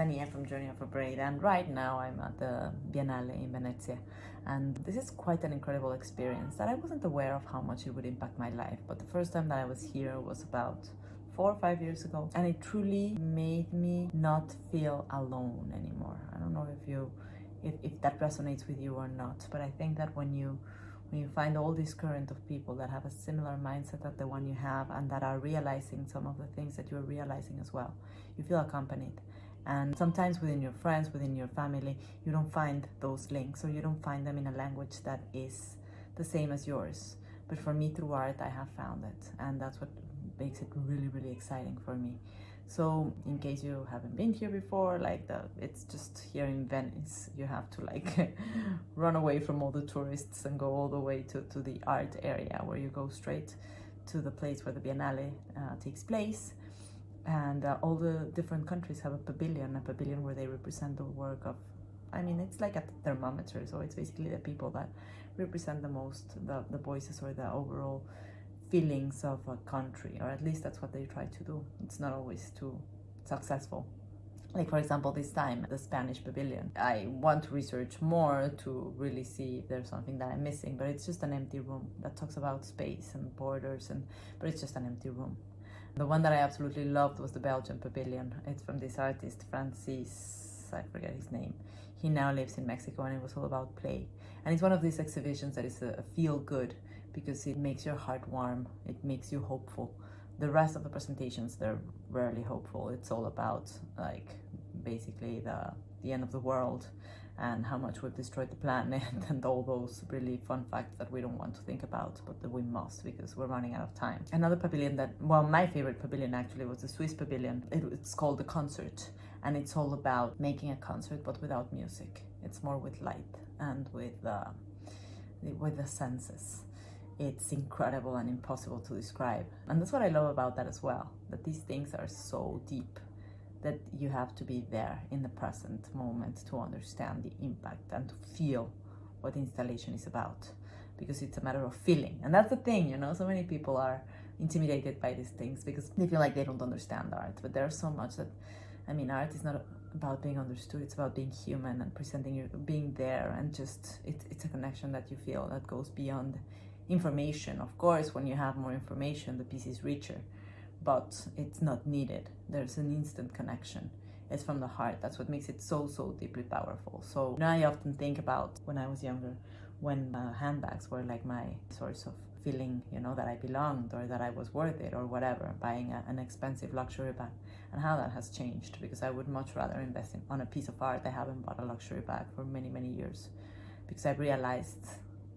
Dania from Journey of a Braid, and right now I'm at the Biennale in Venezia. And this is quite an incredible experience that I wasn't aware of how much it would impact my life. But the first time that I was here was about 4 or 5 years ago, and it truly made me not feel alone anymore. I don't know if that resonates with you or not, but I think that when you find all this current of people that have a similar mindset as the one you have and that are realizing some of the things that you're realizing as well, you feel accompanied. And sometimes within your friends, within your family, you don't find those links, or you don't find them in a language that is the same as yours. But for me, through art, I have found it, and that's what makes it really, really exciting for me. So in case you haven't been here before, it's just here in Venice. You have to run away from all the tourists and go all the way to the art area, where you go straight to the place where the Biennale takes place. And all the different countries have a pavilion where they represent the work of, it's like a thermometer. So it's basically the people that represent the most, the voices or the overall feelings of a country, or at least that's what they try to do. It's not always too successful. Like, for example, this time, the Spanish pavilion. I want to research more to really see if there's something that I'm missing, but it's just an empty room that talks about space and borders, but it's just an empty room. The one that I absolutely loved was the Belgian pavilion. It's from this artist, Francis, I forget his name. He now lives in Mexico, and it was all about play. And it's one of these exhibitions that is a feel good, because it makes your heart warm, it makes you hopeful. The rest of the presentations, they're rarely hopeful. It's all about basically the end of the world and how much we've destroyed the planet and all those really fun facts that we don't want to think about, but that we must, because we're running out of time. Another pavilion my favorite pavilion actually was the Swiss pavilion. It's called The Concert, and it's all about making a concert but without music. It's more with light and with the senses. It's incredible and impossible to describe. And that's what I love about that as well, that these things are so deep that you have to be there in the present moment to understand the impact and to feel what the installation is about, because it's a matter of feeling. And that's the thing, so many people are intimidated by these things because they feel like they don't understand art. But there's so much that, art is not about being understood, it's about being human and presenting being there, and just it's a connection that you feel that goes beyond information. Of course, when you have more information, the piece is richer, but it's not needed. There's an instant connection. It's from the heart. That's what makes it so, so deeply powerful. So I often think about when I was younger, when handbags were like my source of feeling, that I belonged or that I was worth it or whatever, buying an expensive luxury bag, and how that has changed, because I would much rather invest on a piece of art. I haven't bought a luxury bag for many, many years, because I've realized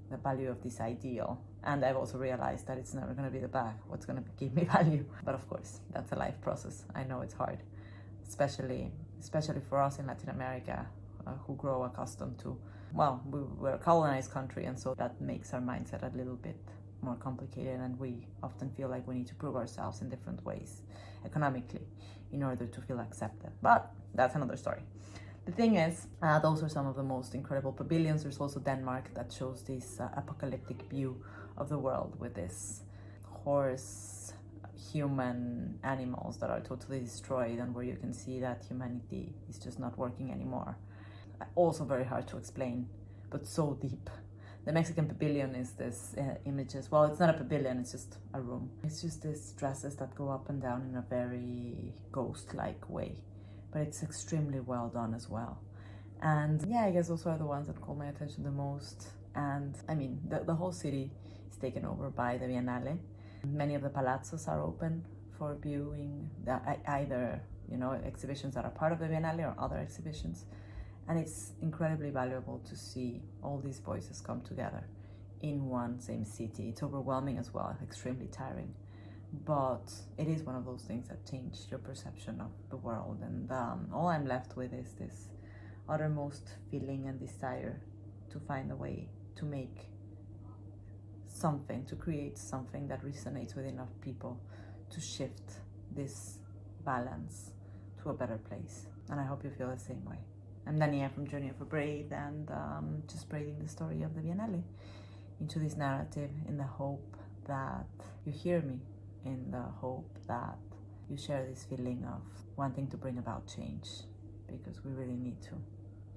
the value of this ideal. And I've also realized that it's never going to be the bag what's going to give me value. But of course, that's a life process. I know it's hard, especially for us in Latin America, who grow accustomed to, we're a colonized country, and so that makes our mindset a little bit more complicated, and we often feel like we need to prove ourselves in different ways economically in order to feel accepted. But that's another story. The thing is, those are some of the most incredible pavilions. There's also Denmark, that shows this apocalyptic view of the world with this horse, human animals that are totally destroyed, and where you can see that humanity is just not working anymore. Also very hard to explain, but so deep. The Mexican pavilion is this images. Well, it's not a pavilion, it's just a room. It's just these dresses that go up and down in a very ghost-like way. But it's extremely well done as well. And I guess those are the ones that call my attention the most. And the whole city is taken over by the Biennale. Many of the palazzos are open for viewing, either exhibitions that are part of the Biennale or other exhibitions. And it's incredibly valuable to see all these voices come together in one same city. It's overwhelming as well, extremely tiring. But it is one of those things that change your perception of the world. And all I'm left with is this uttermost feeling and desire to find a way to make something, to create something that resonates with enough people to shift this balance to a better place. And I hope you feel the same way. I'm Dania from Journey of a Braid, and just braiding the story of the Biennale into this narrative in the hope that you hear me, in the hope that you share this feeling of wanting to bring about change, because we really need to.